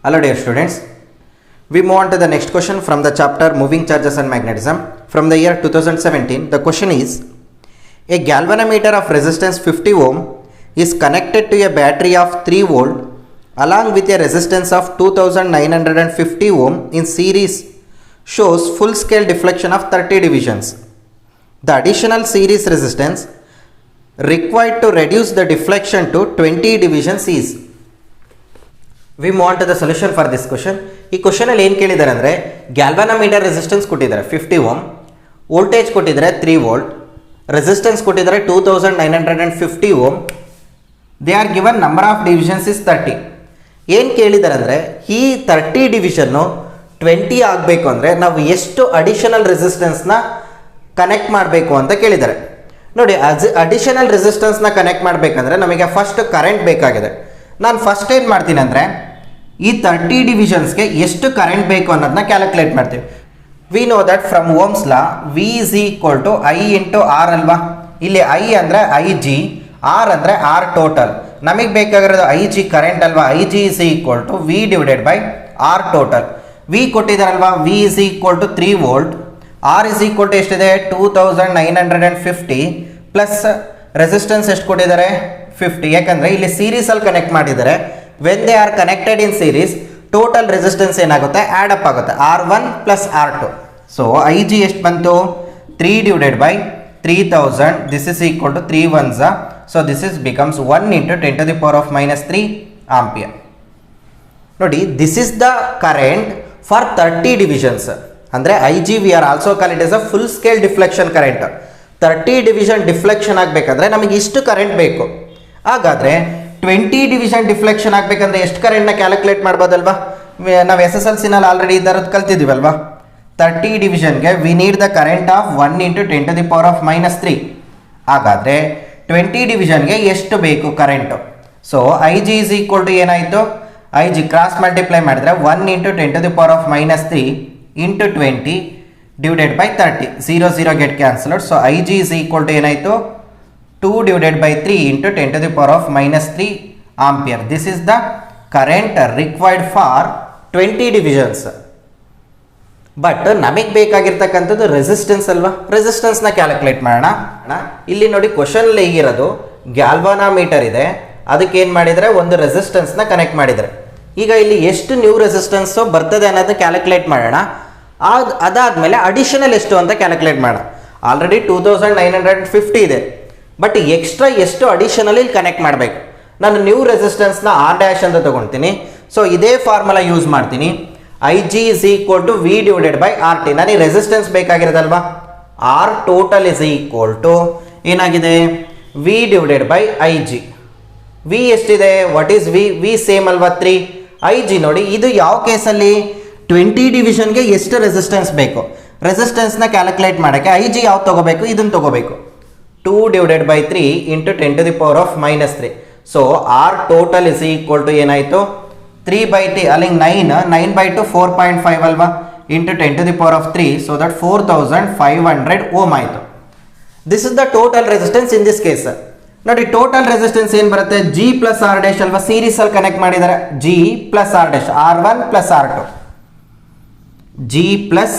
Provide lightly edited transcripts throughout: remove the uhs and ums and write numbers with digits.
Hello dear students, we move on to the next question from the chapter Moving Charges and Magnetism from the year 2017. The question is, a galvanometer of resistance 50 ohm is connected to a battery of 3 volt along with a resistance of 2950 ohm in series shows full scale deflection of 30 divisions. The additional series resistance required to reduce the deflection to 20 divisions is. We move on to the solution for this question. ಈ question ಅಲ್ಲಿ ಏನು ಕೇಳಿದ್ದಾರೆ ಅಂದರೆ ಗ್ಯಾಲ್ವಾನೋಮೀಟರ್ resistance ಕೊಟ್ಟಿದ್ದಾರೆ 50 ohm, voltage ಕೊಟ್ಟಿದ್ದಾರೆ 3 volt, resistance ಕೊಟ್ಟಿದ್ದಾರೆ 2950 ohm. They are given number of divisions is 30. ಏನು ಕೇಳಿದ್ದಾರೆ ಅಂದರೆ ಈ 30 ಡಿವಿಷನ್ನು 20 ಆಗಬೇಕು ಅಂದರೆ ನಾವು ಎಷ್ಟು ಅಡಿಷನಲ್ ರೆಸಿಸ್ಟೆನ್ಸ್ನ ಕನೆಕ್ಟ್ ಮಾಡಬೇಕು ಅಂತ ಕೇಳಿದ್ದಾರೆ. ನೋಡಿ, ಅಡಿಷನಲ್ ರೆಸಿಸ್ಟೆನ್ಸ್ನ ಕನೆಕ್ಟ್ ಮಾಡಬೇಕಂದ್ರೆ ನಮಗೆ ಫಸ್ಟ್ ಕರೆಂಟ್ ಬೇಕಾಗಿದೆ. ನಾನು ಫಸ್ಟ್ ಏನು ಮಾಡ್ತೀನಿ ಅಂದರೆ ಈ 30 ಡಿವಿಷನ್ಸ್ಗೆ ಎಷ್ಟು ಕರೆಂಟ್ ಬೇಕು ಅನ್ನೋದನ್ನ ಕ್ಯಾಲ್ಕುಲೇಟ್ ಮಾಡ್ತೀವಿ. We know that from Ohm's law V is equal to I into R ಅಲ್ವಾ. ಇಲ್ಲಿ ಐ ಅಂದರೆ ಐ ಜಿ, ಆರ್ ಅಂದರೆ ಆರ್ ಟೋಟಲ್. ನಮಗೆ ಬೇಕಾಗಿರೋದು ಐ ಜಿ ಕರೆಂಟ್ ಅಲ್ವಾ. I G is equal to V divided by R total. V ಕೊಟ್ಟಿದ್ದಾರಲ್ವಾ, V is equal to 3 volt, R is equal to ಎಷ್ಟಿದೆ 2950 plus resistance ಎಷ್ಟು ಕೊಟ್ಟಿದ್ದಾರೆ 50. ಯಾಕಂದರೆ ಇಲ್ಲಿ ಸೀರೀಸಲ್ಲಿ ಕನೆಕ್ಟ್ ಮಾಡಿದ್ದಾರೆ. When they are connected in series total resistance ಏನಾಗುತ್ತೆ, add up ಆಗುತ್ತೆ, R1 plus R2. So I G ಎಷ್ಟು ಬಂತು 3 divided by 3000. This is equal to 3 1s. So this is becomes 1 into 10⁻³ ampere. ನೋಡಿ, this is the current for 30 divisions. ಅಂದರೆ I G V R also call it is a full scale deflection current. 30 division deflection ಆಗಬೇಕಂದ್ರೆ ನಮಗೆ ಇಷ್ಟು current ಬೇಕು. ಹಾಗಾದರೆ 20 division deflection ಆಗಬೇಕಂದ್ರೆ ಎಷ್ಟು ಕರೆಂಟ್ನ ಕ್ಯಾಲ್ಕುಲೇಟ್ ಮಾಡ್ಬೋದಲ್ವಾ. ನಾವು SSLCನಲ್ಲಿ ಆಲ್ರೆಡಿ ಇದರದ್ದು ಕಲ್ತಿದ್ದೀವಲ್ವಾ. 30 ಡಿವಿಷನ್ಗೆ we need the current of 1 into 10⁻³ ಹಾಗಾದರೆ 20 ಡಿವಿಷನ್ಗೆ ಎಷ್ಟು ಬೇಕು current. So I G is equal to ಏನಾಯಿತು, ಐ ಜಿ ಕ್ರಾಸ್ ಮಲ್ಟಿಪ್ಲೈ ಮಾಡಿದ್ರೆ 1 into 10⁻³ into 20 divided by 30. 0 0 get cancelled. So I G is equal to ಏನಾಯಿತು 2 divided by 3 into 10⁻³ ampere. This is the current required for 20 divisions. But ನಮಗೆ ಬೇಕಾಗಿರ್ತಕ್ಕಂಥದ್ದು resistance ಅಲ್ವಾ. ರೆಸಿಸ್ಟೆನ್ಸ್ನ calculate ಮಾಡೋಣ. ಇಲ್ಲಿ ನೋಡಿ, ಕ್ವಶನಲ್ಲಿ ಹೇಗಿರೋದು ಗ್ಯಾಲ್ವಾನೋಮೀಟರ್ ಇದೆ, ಅದಕ್ಕೆ ಏನು ಮಾಡಿದರೆ ಒಂದು ರೆಸಿಸ್ಟೆನ್ಸ್ನ ಕನೆಕ್ಟ್ ಮಾಡಿದರೆ. ಈಗ ಇಲ್ಲಿ ಎಷ್ಟು ನ್ಯೂ ರೆಸಿಸ್ಟೆನ್ಸು ಬರ್ತದೆ ಅನ್ನೋದನ್ನ ಕ್ಯಾಲ್ಕುಲೇಟ್ ಮಾಡೋಣ. ಅದಾದಮೇಲೆ ಅಡಿಷನಲ್ ಎಷ್ಟು ಅಂತ ಕ್ಯಾಲ್ಕುಲೇಟ್ ಮಾಡೋಣ. ಆಲ್ರೆಡಿ 2950 ಇದೆ, ಬಟ್ ಎಕ್ಸ್ಟ್ರಾ ಎಷ್ಟು ಅಡಿಷನಲಿ ಕನೆಕ್ಟ್ ಮಾಡಬೇಕು. ನಾನು ನ್ಯೂ ರೆಸಿಸ್ಟೆನ್ಸ್ನ R' ಅಂತ ತೊಗೊಳ್ತೀನಿ. ಸೊ ಇದೇ ಫಾರ್ಮುಲಾ ಯೂಸ್ ಮಾಡ್ತೀನಿ. I G is equal to V divided by R T. ನನಗೆ ರೆಸಿಸ್ಟೆನ್ಸ್ ಬೇಕಾಗಿರೋದಲ್ವಾ. R total is equal to ಏನಾಗಿದೆ V divided by I G. V ಎಷ್ಟಿದೆ, what is V, V same ಅಲ್ವಾ 3. I G ನೋಡಿ, ಇದು ಯಾವ ಕೇಸಲ್ಲಿ 20 ಡಿವಿಷನ್ಗೆ ಎಷ್ಟು ರೆಸಿಸ್ಟೆನ್ಸ್ ಬೇಕು. ರೆಸಿಸ್ಟೆನ್ಸ್ನ ಕ್ಯಾಲ್ಕುಲೇಟ್ ಮಾಡೋಕ್ಕೆ ಐ ಜಿ ಯಾವ್ದು ತೊಗೋಬೇಕು, ಇದನ್ನು ತೊಗೋಬೇಕು. 2 divided by 3 into 10⁻³ so R total is equal to ಏನಾಯಿತು 3 by t ಅಲ್ಲಿ 9 by 2 4.5 ಅಲ್ವಾ ಇಂಟು 10⁻³ ಸೊ ದಟ್ 4500 ಓಮ್ ಆಯಿತು. This is the total resistance in this case. ನೋಡಿ, ಟೋಟಲ್ ರೆಸಿಸ್ಟೆನ್ಸ್ ಏನು ಬರುತ್ತೆ, ಜಿ ಪ್ಲಸ್ ಆರ್ ಡ್ಯಾಶ್ ಅಲ್ವಾ, ಸೀರೀಸಲ್ಲಿ ಕನೆಕ್ಟ್ ಮಾಡಿದ್ದಾರೆ. G plus R dash R1 plus R2, G plus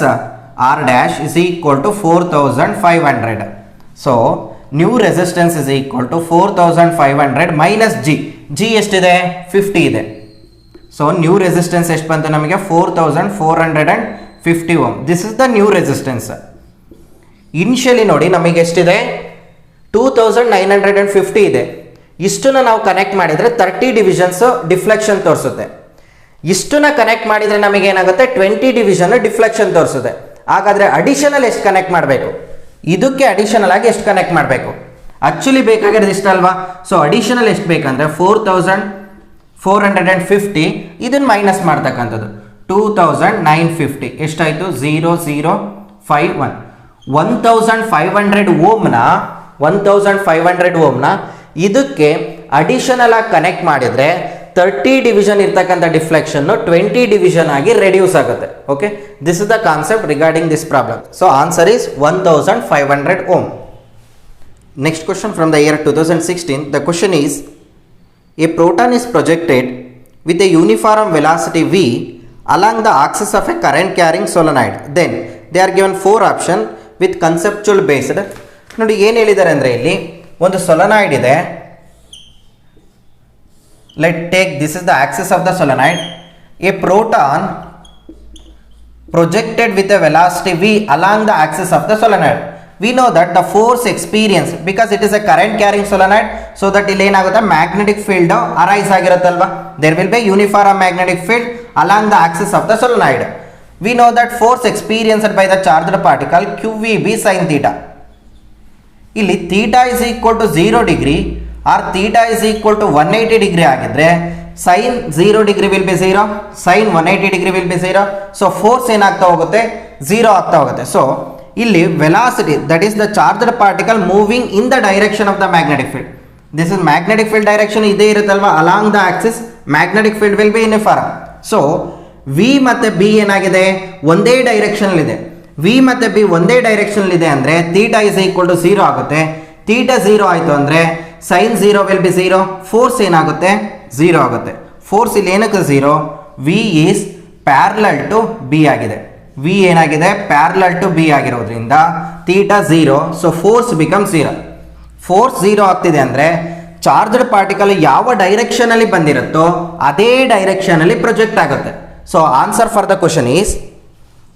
R dash is equal to 4500. So new resistance is equal to 4500 minus G. G ಎಷ್ಟಿದೆ 50 ಇದೆ. So new resistance ಎಷ್ಟು ಬಂತು ನಮಗೆ 4450 ohm. This is the new resistance. Initially ನೋಡಿ ನಮಗೆ ಎಷ್ಟಿದೆ 2950 ಇದೆ. ಇಷ್ಟನ್ನ ನಾವು ಕನೆಕ್ಟ್ ಮಾಡಿದರೆ 30 ಡಿವಿಷನ್ಸ್ ಡಿಫ್ಲೆಕ್ಷನ್ ತೋರಿಸುತ್ತೆ. ಇಷ್ಟನ್ನ ಕನೆಕ್ಟ್ ಮಾಡಿದರೆ ನಮಗೆ ಏನಾಗುತ್ತೆ 20 ಡಿವಿಷನ್ ಡಿಫ್ಲೆಕ್ಷನ್ ತೋರಿಸುತ್ತೆ. ಹಾಗಾದರೆ ಅಡಿಷನಲ್ ಎಷ್ಟು ಕನೆಕ್ಟ್ ಮಾಡಬೇಕು, ಇದಕ್ಕೆ ಅಡಿಷನಲ್ ಆಗಿ ಎಷ್ಟು ಕನೆಕ್ಟ್ ಮಾಡಬೇಕು. ಆಕ್ಚುಲಿ ಬೇಕಾಗಿರೋದು ಇಷ್ಟ ಅಲ್ವಾ. ಸೊ ಅಡಿಷನಲ್ ಎಷ್ಟು ಬೇಕಂದ್ರೆ 4450 ಇದನ್ನು ಮೈನಸ್ ಮಾಡ್ತಕ್ಕಂಥದ್ದು 2950 ಎಷ್ಟಾಯಿತು 0051. 1500 ಓಮ್ನ ಇದಕ್ಕೆ ಅಡಿಷನಲ್ ಆಗಿ ಕನೆಕ್ಟ್ ಮಾಡಿದರೆ 30 ಡಿವಿಷನ್ ಇರ್ತಕ್ಕಂಥ ಡಿಫ್ಲೆಕ್ಷನ್ 20 ಡಿವಿಷನ್ ಆಗಿ ರೆಡ್ಯೂಸ್ ಆಗುತ್ತೆ. Okay, this is the concept regarding this problem. So answer is 1500 ohm. Next question from the year 2016. The question is, a proton is projected with a uniform velocity v along the axis of a current carrying solenoid. Then they are given 4 options with conceptual based. ನೋಡಿ ಏನು ಹೇಳಿದ್ದಾರೆ ಅಂದರೆ ಇಲ್ಲಿ ಒಂದು solenoid ಇದೆ. Let take this is the axis of the solenoid. A proton projected with a velocity v along the axis of the solenoid. We know that the force experienced, because it is a current carrying solenoid, so that ಇಲ್ಲಿ ಏನಾಗುತ್ತೆ magnetic field arise ಆಗಿರುತ್ತಲ್ವಾ, there will be uniform magnetic field along the axis of the solenoid. We know that force experienced by the charged particle qvb sin theta. ಇಲ್ಲಿ theta is equal to 0 degree or theta is equal to 180 degree ಆಗಿದ್ರೆ sin 0 degree will be 0, sin 180 degree will be 0. So force ಏನಾಗ್ತಾ ಹೋಗುತ್ತೆ, 0 ಆಗ್ತಾ ಹೋಗುತ್ತೆ. So ಇಲ್ಲಿ velocity, that is the charged particle moving in the direction of the magnetic field. This is magnetic field direction ಇದೇ ಇರುತ್ತಲ್ವಾ, along the axis magnetic field will be uniform. So v ಮತ್ತು b ಏನಾಗಿದೆ, ಒಂದೇ direction ಇದೆ. v ಮತ್ತು b ಒಂದೇ direction ಇದೆ ಅಂದರೆ theta is equal to 0 ಆಗುತ್ತೆ. theta 0 ಆಯಿತು ಅಂದರೆ sin 0 will be 0, ಫೋರ್ಸ್ ಏನಾಗುತ್ತೆ, 0 ಆಗುತ್ತೆ. ಫೋರ್ಸ್ ಇಲ್ಲಿ ಏನಕ್ಕೆ 0, v is parallel to b ಆಗಿದೆ. v ಏನಾಗಿದೆ, ಪ್ಯಾರಲಲ್ ಟು b ಆಗಿರೋದ್ರಿಂದ theta 0, so force become 0. Force 0 ಆಗ್ತಿದೆ ಅಂದರೆ ಚಾರ್ಜ್ಡ್ ಪಾರ್ಟಿಕಲ್ ಯಾವ ಡೈರೆಕ್ಷನಲ್ಲಿ ಬಂದಿರುತ್ತೋ ಅದೇ ಡೈರೆಕ್ಷನಲ್ಲಿ ಪ್ರೊಜೆಕ್ಟ್ ಆಗುತ್ತೆ. So answer for the question is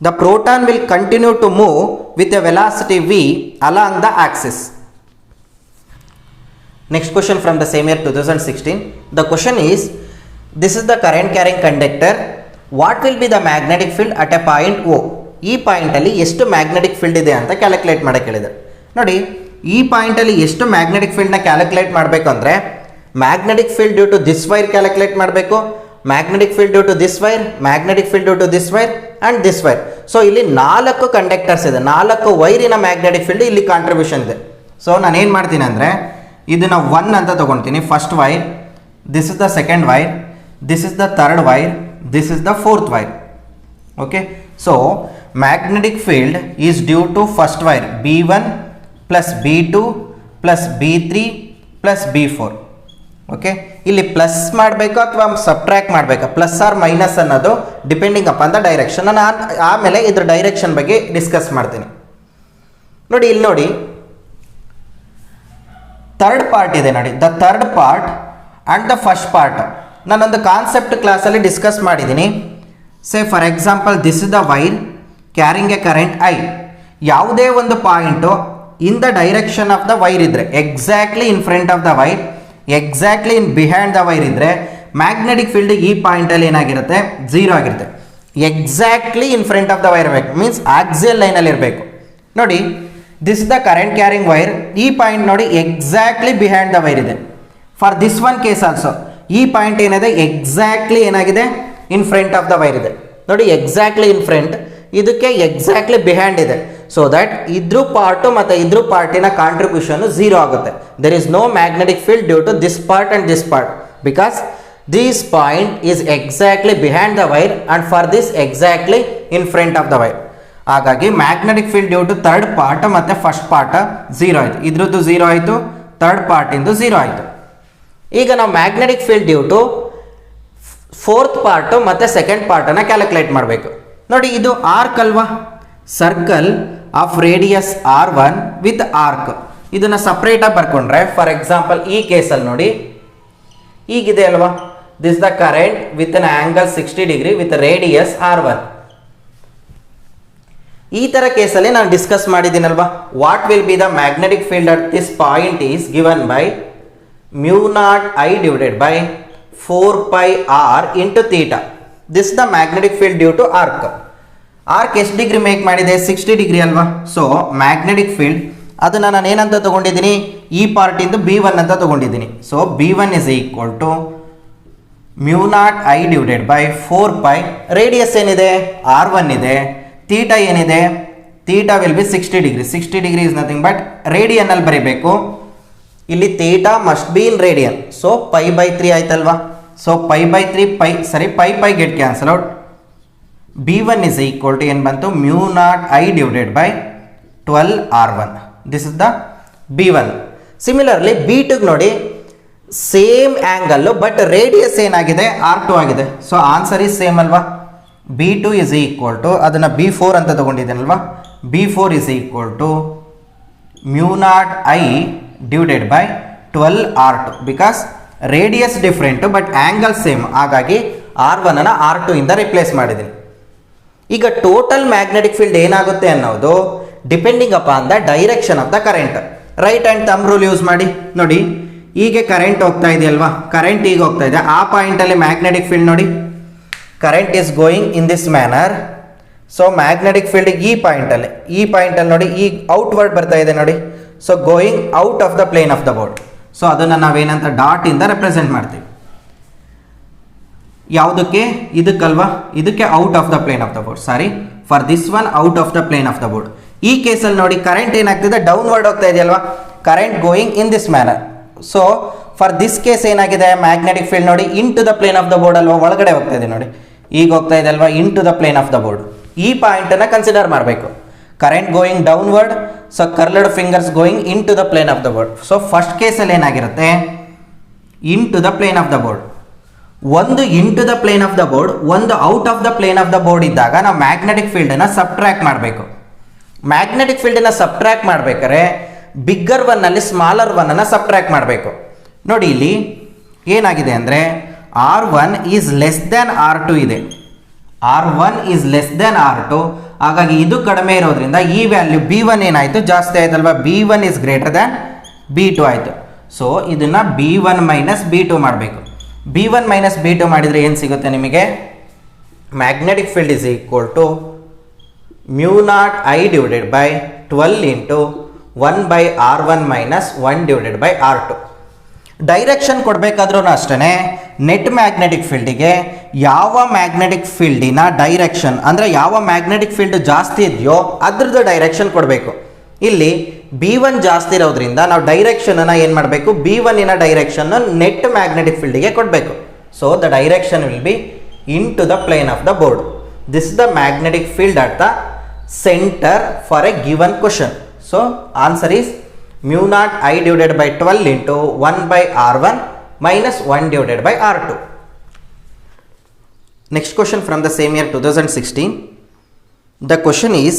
the proton will continue to move with a velocity v along the axis. Next question from the same year 2016. The question is, this is the current carrying conductor. What will be the magnetic field at a point O? ಈ ಪಾಯಿಂಟಲ್ಲಿ ಎಷ್ಟು magnetic field ಇದೆ ಅಂತ calculate ಮಾಡೋಕ್ಕೆ ಹೇಳಿದ್ದಾರೆ. ನೋಡಿ, ಈ ಪಾಯಿಂಟಲ್ಲಿ ಎಷ್ಟು magnetic ಫೀಲ್ಡ್ನ calculate ಮಾಡಬೇಕು ಅಂದರೆ magnetic field due to this wire calculate ಮಾಡಬೇಕು, magnetic field due to this wire, magnetic field due to this wire and this wire. So ಇಲ್ಲಿ 4 ಕಂಡಕ್ಟರ್ಸ್ ಇದೆ, 4 ವೈರಿನ ಮ್ಯಾಗ್ನೆಟಿಕ್ ಫೀಲ್ಡ್ ಇಲ್ಲಿ ಕಾಂಟ್ರಿಬ್ಯೂಷನ್ ಇದೆ. ಸೊ ನಾನು ಏನು ಮಾಡ್ತೀನಿ ಅಂದರೆ ಇದನ್ನು 1 ಅಂತ ತೊಗೊಳ್ತೀನಿ, first wire, this is the second wire, this is the third wire, this is the fourth wire. Okay, so magnetic field is due to first wire B1 plus B2 plus B3 plus B4. Okay, ಇಲ್ಲಿ plus ಮಾಡಬೇಕು ಅಥವಾ subtract ಮಾಡಬೇಕಾ, plus or minus ಅನ್ನೋದು depending upon the direction. ನಾನು ಆಮೇಲೆ ಇದ್ರ direction ಬಗ್ಗೆ discuss ಮಾಡ್ತೀನಿ. ನೋಡಿ, ಇಲ್ಲಿ ನೋಡಿ ಥರ್ಡ್ ಪಾರ್ಟ್ ಇದೆ ನೋಡಿ, the third part and the first part ನಾನೊಂದು ಕಾನ್ಸೆಪ್ಟ್ ಕ್ಲಾಸಲ್ಲಿ ಡಿಸ್ಕಸ್ ಮಾಡಿದ್ದೀನಿ. Say for example this is the wire carrying a current I. ಯಾವುದೇ ಒಂದು point in the direction of the wire ಇದ್ದರೆ, exactly in front of the wire, exactly in behind the wire ಇದ್ದರೆ magnetic field ಈ ಪಾಯಿಂಟಲ್ಲಿ ಏನಾಗಿರುತ್ತೆ, 0 ಆಗಿರುತ್ತೆ. Exactly in front of the wire ಇರಬೇಕು, means axial ಲೈನಲ್ಲಿ ಇರಬೇಕು. ನೋಡಿ, this is the current carrying wire, ಈ ಪಾಯಿಂಟ್ ನೋಡಿ ಎಕ್ಸಾಕ್ಟ್ಲಿ ಬಿಹೈಂಡ್ ದ ವೈರ್ ಇದೆ. For this one case also ಈ ಪಾಯಿಂಟ್ ಏನಿದೆ, ಎಕ್ಸಾಕ್ಟ್ಲಿ ಏನಾಗಿದೆ, in front of the wire ಇದೆ. ನೋಡಿ, ಎಕ್ಸಾಕ್ಟ್ಲಿ ಇನ್ ಫ್ರಂಟ್, ಇದಕ್ಕೆ ಎಕ್ಸಾಕ್ಟ್ಲಿ ಬಿಹೈಂಡ್ ಇದೆ. ಸೊ ದಟ್ ಇದ್ರ ಪಾರ್ಟು ಮತ್ತು ಇದ್ರ ಪಾರ್ಟಿನ ಕಾಂಟ್ರಿಬ್ಯೂಷನ್ 0 ಆಗುತ್ತೆ. There is no magnetic field due to this part and this part, because this point is exactly behind the wire and for this exactly in front of the wire. ಹಾಗಾಗಿ magnetic field due to third part ಮತ್ತು first part 0 ಆಯಿತು, ಇದ್ರದ್ದು 0 ಆಯಿತು, third ಪಾರ್ಟಿಂದು 0 ಆಯಿತು. ಈಗ ನಾವು magnetic field due to fourth part ಮತ್ತು second ಪಾರ್ಟನ್ನು ಕ್ಯಾಲ್ಕುಲೇಟ್ ಮಾಡಬೇಕು. ನೋಡಿ, ಇದು ಆರ್ಕ್ ಅಲ್ವಾ, circle of radius R1 with arc. ಇದನ್ನು ಸಪ್ರೇಟಾಗಿ ಬರ್ಕೊಂಡ್ರೆ, ಫಾರ್ ಎಕ್ಸಾಂಪಲ್ ಈ ಕೇಸಲ್ಲಿ ನೋಡಿ, ಈಗಿದೆ ಅಲ್ವಾ, this the current with an angle 60 degree with radius R1. ಈ ಥರ ಕೇಸಲ್ಲಿ ನಾನು ಡಿಸ್ಕಸ್ ಮಾಡಿದ್ದೀನಲ್ವಾ, what will be the magnetic field at this point is given by μ0I divided by 4πr into theta. This the magnetic field due to arc. Arc ಎಷ್ಟು degree make ಮಾಡಿದೆ, 60 degree ಅಲ್ವಾ. So magnetic field ಅದನ್ನು ನಾನು ಏನಂತ ತೊಗೊಂಡಿದ್ದೀನಿ, ಈ ಪಾರ್ಟಿಂದು B1 ಅಂತ ತೊಗೊಂಡಿದ್ದೀನಿ. So B1 is equal to μ0I divided by 4π, radius ಏನಿದೆ R1 ಇದೆ, ಥೀಟಾ ಏನಿದೆ, theta will be 60 degree. 60 degree is nothing but ರೇಡಿಯನ್ನಲ್ಲಿ ಬರೀಬೇಕು. ಇಲ್ಲಿ theta must be in radian. So π/3 ಆಯ್ತಲ್ವಾ. So π/3 π get cancel out. B1 is equal to ಏನು ಬಂತು, μ0I divided by 12R1. This is the B1. Similarly B2 ನೋಡಿ, same angle but radius ಏನಾಗಿದೆ R2 ಆಗಿದೆ. So answer is same ಅಲ್ವಾ. B2 is equal to ಅದನ್ನು B4 ಅಂತ ತೊಗೊಂಡಿದ್ದೇನಲ್ವಾ. B4 is equal to μ0I divided by 12R2 because radius different but angle same, ಹಾಗಾಗಿ R1 ಅನ್ನು R2 ಇಂದ ರಿಪ್ಲೇಸ್ ಮಾಡಿದ್ದೀನಿ. ಈಗ ಟೋಟಲ್ ಮ್ಯಾಗ್ನೆಟಿಕ್ ಫೀಲ್ಡ್ ಏನಾಗುತ್ತೆ ಅನ್ನೋದು depending upon the direction of the current. Right hand thumb rule use ಮಾಡಿ ನೋಡಿ. ಹೀಗೆ ಕರೆಂಟ್ ಹೋಗ್ತಾ ಇದೆಯಲ್ವಾ, ಕರೆಂಟ್ ಈಗ ಹೋಗ್ತಾ ಇದೆ, ಆ ಪಾಯಿಂಟಲ್ಲಿ ಮ್ಯಾಗ್ನೆಟಿಕ್ ಫೀಲ್ಡ್ ನೋಡಿ, current is going in this manner. So magnetic field ಈ ಪಾಯಿಂಟಲ್ಲಿ ನೋಡಿ ಈಗ ಔಟ್ವರ್ಡ್ ಬರ್ತಾ ಇದೆ ನೋಡಿ. So going out of the plane of the board. So ಅದನ್ನು ನಾವೇನಂತ ಡಾಟ್ ಇಂದ ರೆಪ್ರೆಸೆಂಟ್ ಮಾಡ್ತೀವಿ. ಯಾವುದಕ್ಕೆ? ಇದಕ್ಕಲ್ವಾ, ಇದಕ್ಕೆ out of the plane of the board. Sorry, for this one out of the plane of the board. ಈ ಕೇಸಲ್ಲಿ ನೋಡಿ ಕರೆಂಟ್ ಏನಾಗ್ತಿದೆ, ಡೌನ್ವರ್ಡ್ ಹೋಗ್ತಾ ಇದೆಯಲ್ವಾ, current going in this manner. So for this case ಏನಾಗಿದೆ, ಮ್ಯಾಗ್ನೆಟಿಕ್ ಫೀಲ್ಡ್ ನೋಡಿ into the plane of the board ಅಲ್ವಾ, ಒಳಗಡೆ ಹೋಗ್ತಾ ಇದೆ ನೋಡಿ, ಈಗ ಹೋಗ್ತಾ ಇದೆ ಅಲ್ವಾ into the plane of the board. ಈ ಪಾಯಿಂಟನ್ನು ಕನ್ಸಿಡರ್ ಮಾಡಬೇಕು. Current going downward, so curled fingers going into the plane of the board. So first ಕೇಸಲ್ಲಿ ಏನಾಗಿರುತ್ತೆ, into the plane of the board. ಒಂದು into the plane of the board, ಒಂದು out of the plane of the board ಇದ್ದಾಗ ನಾವು magnetic ಫೀಲ್ಡನ್ನು subtract ಮಾಡಬೇಕು. Magnetic ಫೀಲ್ಡನ್ನು subtract ಮಾಡಬೇಕಾದ್ರೆ ಬಿಗ್ಗರ್ ಒನ್ನಲ್ಲಿ ಸ್ಮಾಲರ್ ಒನ್ನನ್ನು ಸಬ್ಟ್ರ್ಯಾಕ್ಟ್ ಮಾಡಬೇಕು. ನೋಡಿ ಇಲ್ಲಿ ಏನಾಗಿದೆ ಅಂದರೆ R1 is less than R2 ಇದೆ, R1 is less than R2. ಹಾಗಾಗಿ ಇದು ಕಡಿಮೆ ಇರೋದ್ರಿಂದ ಈ ವ್ಯಾಲ್ಯೂ B1 ಏನಾಯಿತು, ಜಾಸ್ತಿ ಆಯ್ತಲ್ವಾ, B1 is greater than B2 ಆಯಿತು. ಸೊ ಇದನ್ನು B1 ಮೈನಸ್ B2 ಮಾಡಬೇಕು. B1 ಮೈನಸ್ B2 ಮಾಡಿದರೆ ಏನು ಸಿಗುತ್ತೆ ನಿಮಗೆ, magnetic field is equal to μ0I divided by 12 into 1 by R1 minus 1 divided by R2. Direction ಕೊಡಬೇಕಾದ್ರೂ ಅಷ್ಟೇ ನೆಟ್ ಮ್ಯಾಗ್ನೆಟಿಕ್ ಫೀಲ್ಡಿಗೆ ಯಾವ ಮ್ಯಾಗ್ನೆಟಿಕ್ ಫೀಲ್ಡಿನ ಡೈರೆಕ್ಷನ್ ಅಂದರೆ ಯಾವ ಮ್ಯಾಗ್ನೆಟಿಕ್ ಫೀಲ್ಡ್ ಜಾಸ್ತಿ ಇದೆಯೋ ಅದ್ರದ್ದು ಡೈರೆಕ್ಷನ್ ಕೊಡಬೇಕು. ಇಲ್ಲಿ B1 ಜಾಸ್ತಿ ಇರೋದ್ರಿಂದ ನಾವು ಡೈರೆಕ್ಷನನ್ನು ಏನು ಮಾಡಬೇಕು, B1 ಡೈರೆಕ್ಷನ್ ನೆಟ್ ಮ್ಯಾಗ್ನೆಟಿಕ್ ಫೀಲ್ಡಿಗೆ ಕೊಡಬೇಕು. So the direction will be into the plane of the board. This is the magnetic field at the centre for a given question. So answer is μ0I divided by 12 into 1 by R1 minus 1 divided by R2. Next question from the same year 2016. The question is,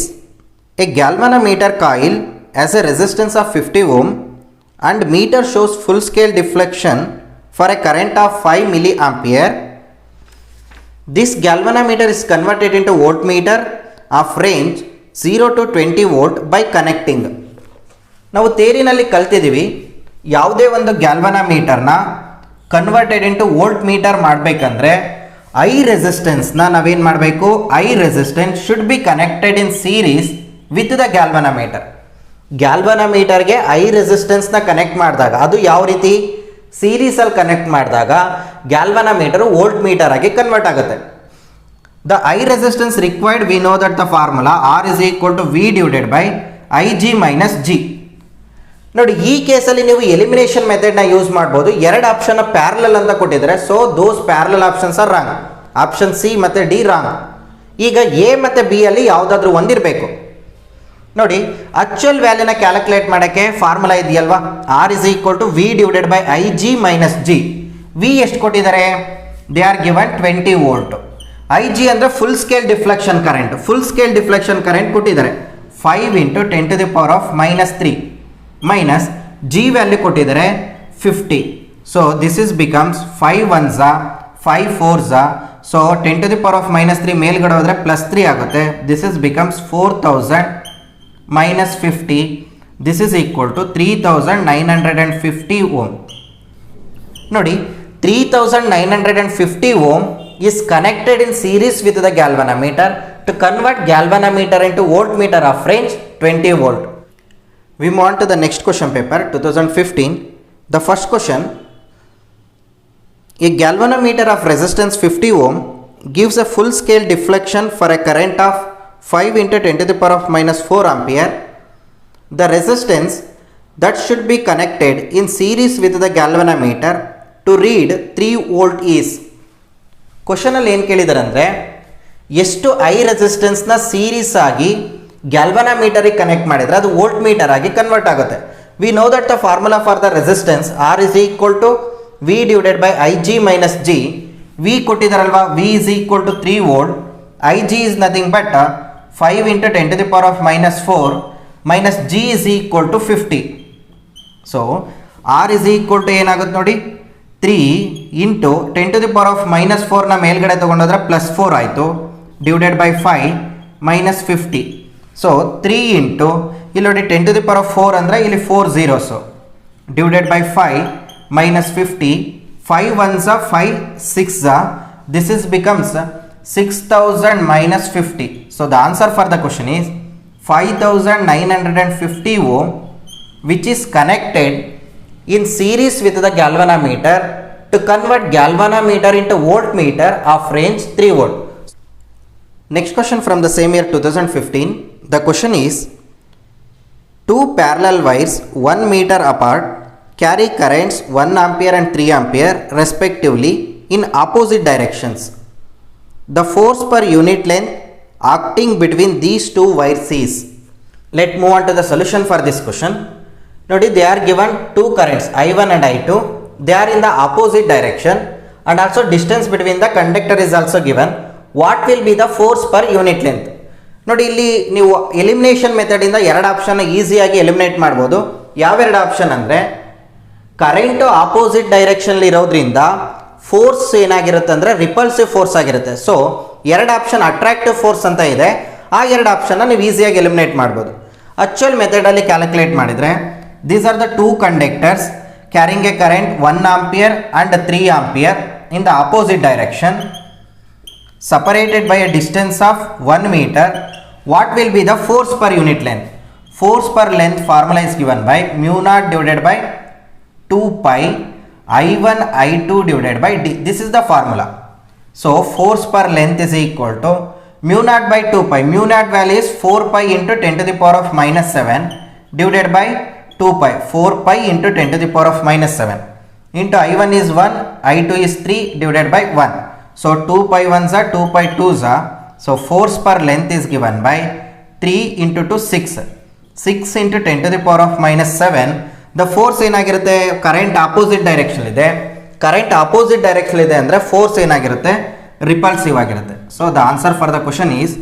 a galvanometer coil has a resistance of 50 ohm and meter shows full scale deflection for a current of 5 milliampere. This galvanometer is converted into voltmeter of range 0 to 20 volt by connecting. ನಾವು ಥಿಯರಿನಲ್ಲಿ ಕಲ್ತಿದ್ದೀವಿ, ಯಾವುದೇ ಒಂದು ಗ್ಯಾಲ್ವನೋಮೀಟರ್ನ converted into volt meter ಮಾಡಬೇಕಂದ್ರೆ I ರೆಸಿಸ್ಟೆನ್ಸ್ನ ನಾವೇನು ಮಾಡಬೇಕು, I resistance should be connected in series with the galvanometer. ಗ್ಯಾಲ್ವನೋಮೀಟರ್ಗೆ ಐ ರೆಸಿಸ್ಟೆನ್ಸ್ನ ಕನೆಕ್ಟ್ ಮಾಡಿದಾಗ ಅದು ಯಾವ ರೀತಿ, ಸೀರೀಸಲ್ಲಿ ಕನೆಕ್ಟ್ ಮಾಡಿದಾಗ ಗ್ಯಾಲ್ವನೋಮೀಟರ್ ವೋಲ್ಟ್ ಮೀಟರ್ ಆಗಿ ಕನ್ವರ್ಟ್ ಆಗುತ್ತೆ. The I resistance required we know that the formula R is equal to V divided by IG minus G. ನೋಡಿ ಈ ಕೇಸಲ್ಲಿ ನೀವು ಎಲಿಮಿನೇಷನ್ ಮೆಥಡ್ನ ಯೂಸ್ ಮಾಡ್ಬೋದು. ಎರಡು ಆಪ್ಷನ್ ಪ್ಯಾರಲಲ್ ಅಂತ ಕೊಟ್ಟಿದ್ದಾರೆ, so those parallel options are wrong. Option C ಮತ್ತು D wrong. ಈಗ ಎ ಮತ್ತು ಬಿ ಅಲ್ಲಿ ಯಾವುದಾದ್ರೂ ಒಂದಿರಬೇಕು. ನೋಡಿ ಆಕ್ಚುಯಲ್ ವ್ಯಾಲ್ಯೂನ ಕ್ಯಾಲ್ಕುಲೇಟ್ ಮಾಡೋಕ್ಕೆ ಫಾರ್ಮುಲಾ ಇದೆಯಲ್ವಾ, R is equal to V divided by IG minus G. V ಎಷ್ಟು ಕೊಟ್ಟಿದ್ದಾರೆ, they are given 20 volt. IG ಅಂದರೆ full scale deflection current, full scale deflection current ಕೊಟ್ಟಿದ್ದಾರೆ 5 into 10 to the power of -3 minus G value ಕೊಟ್ಟಿದ್ದಾರೆ 50. So this is becomes 5 1s 5 4s. So 10 to the power of -3 ಮೇಲ್ಗಡೆ ಹೋದರೆ +3 ಆಗುತ್ತೆ. This is becomes 4000 minus 50. This is equal to 3950 ohm. ನೋಡಿ 3950 ohm is connected in series with the galvanometer to convert galvanometer into voltmeter of range 20 volt. We move on to the next question paper 2015. The first question, a galvanometer of resistance 50 ohm gives a full scale deflection for a current of 5 into 10 to the power of -4 ampere. The resistance that should be connected in series with the galvanometer to read 3 volt is. ಕ್ವಶನಲ್ಲಿ ಏನು ಕೇಳಿದ್ದಾರೆ ಅಂದರೆ, ಎಷ್ಟು I ರೆಸಿಸ್ಟೆನ್ಸ್ನ series ಆಗಿ ಗ್ಯಾಲ್ವನೋಮೀಟರಿಗೆ connect ಮಾಡಿದರೆ ಅದು volt meter ಆಗಿ convert ಆಗುತ್ತೆ. We know that the formula for the resistance R is equal to V divided by I G minus G. V ಕೊಟ್ಟಿದ್ದಾರಲ್ವಾ, V is equal to 3 volt, I G is nothing but 5 into 10 to the power of -4 minus G is equal to 50. So R is equal to ಏನಾಗುತ್ತೆ ನೋಡಿ, 3 into 10 to the power of -4ನ ಮೇಲ್ಗಡೆ ತೊಗೊಂಡೋದ್ರೆ +4 ಆಯಿತು, divided by 5 minus 50. So 3 into ಇಲ್ಲಿ ನೋಡಿ 10 to the power of 4 ಅಂದರೆ ಇಲ್ಲಿ 4 zeros, divided by 5 minus 50. 5 ones are 5, 6 are, this is becomes 6000 minus 50. So the answer for the question is 5950 ohm, which is connected in series with the galvanometer to convert galvanometer into voltmeter of range 3 volt. Next question from the same year 2015. The question is, two parallel wires 1 meter apart carry currents 1 ampere and 3 ampere respectively in opposite directions. The force per unit length acting between these two wires is. Let's move on to the solution for this question. Notice they are given two currents I1 and I2. They are in the opposite direction and also distance between the conductor is also given. What will be the force per unit length? ನೋಡಿ ಇಲ್ಲಿ ನೀವು elimination ಮೆಥಡಿಂದ ಎರಡು option ಈಸಿಯಾಗಿ eliminate ಮಾಡ್ಬೋದು. ಯಾವೆರಡು option ಅಂದರೆ, current opposite ಡೈರೆಕ್ಷನಲ್ಲಿ ಇರೋದ್ರಿಂದ ಫೋರ್ಸ್ ಏನಾಗಿರುತ್ತೆ ಅಂದರೆ ರಿಪಲ್ಸಿವ್ ಫೋರ್ಸ್ ಆಗಿರುತ್ತೆ. ಸೊ ಎರಡು ಆಪ್ಷನ್ ಅಟ್ರಾಕ್ಟಿವ್ ಫೋರ್ಸ್ ಅಂತ ಇದೆ, ಆ ಎರಡು ಆಪ್ಷನ್ನ ನೀವು ಈಸಿಯಾಗಿ ಎಲಿಮಿನೇಟ್ ಮಾಡ್ಬೋದು. ಆಕ್ಚುಯಲ್ ಮೆಥಡಲ್ಲಿ ಕ್ಯಾಲ್ಕುಲೇಟ್ ಮಾಡಿದರೆ, these are the two conductors carrying a current 1 ampere and 3 ampere in the opposite direction, separated by a distance of 1 meter. What will be the force per unit length? Force per length formula is given by mu naught divided by 2 pi I1 I2 divided by d. This is the formula. So force per length is equal to mu naught by 2 pi. Mu naught value is 4 pi into 10 to the power of -7 divided by 2 pi. 4 pi into 10 to the power of -7 into I1 is 1, I2 is 3 divided by 1. So 2 pi 1s are 2 pi 2s are. So force per length is given by 3 into 2 6. 6 into 10 to the power of -7. The force ಏನಾಗಿರುತ್ತೆ, current opposite direction ಇದೆ, current opposite direction ಇದೆ ಅಂದರೆ force ಏನಾಗಿರುತ್ತೆ, repulsive ಆಗಿರುತ್ತೆ. So the answer for the question is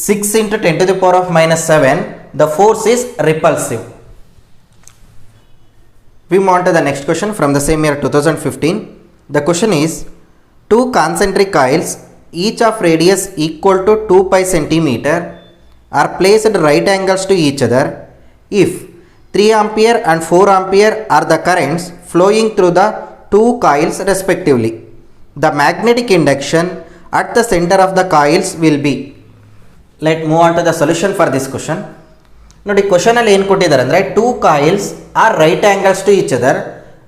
6 into 10 to the power of -7. The force is repulsive. We move on to the next question from the same year 2015. The question is, two concentric coils each of radius equal to 2 pi centimeter are placed at right angles to each other if 3 ampere and 4 ampere are the currents flowing through the two coils respectively. The magnetic induction at the center of the coils will be. Let's move on to the solution for this question. ನೋಡಿ ಕ್ವಶನಲ್ಲಿ ಏನು ಕೊಟ್ಟಿದ್ದಾರೆ ಅಂದರೆ, two coils are right angles to each other,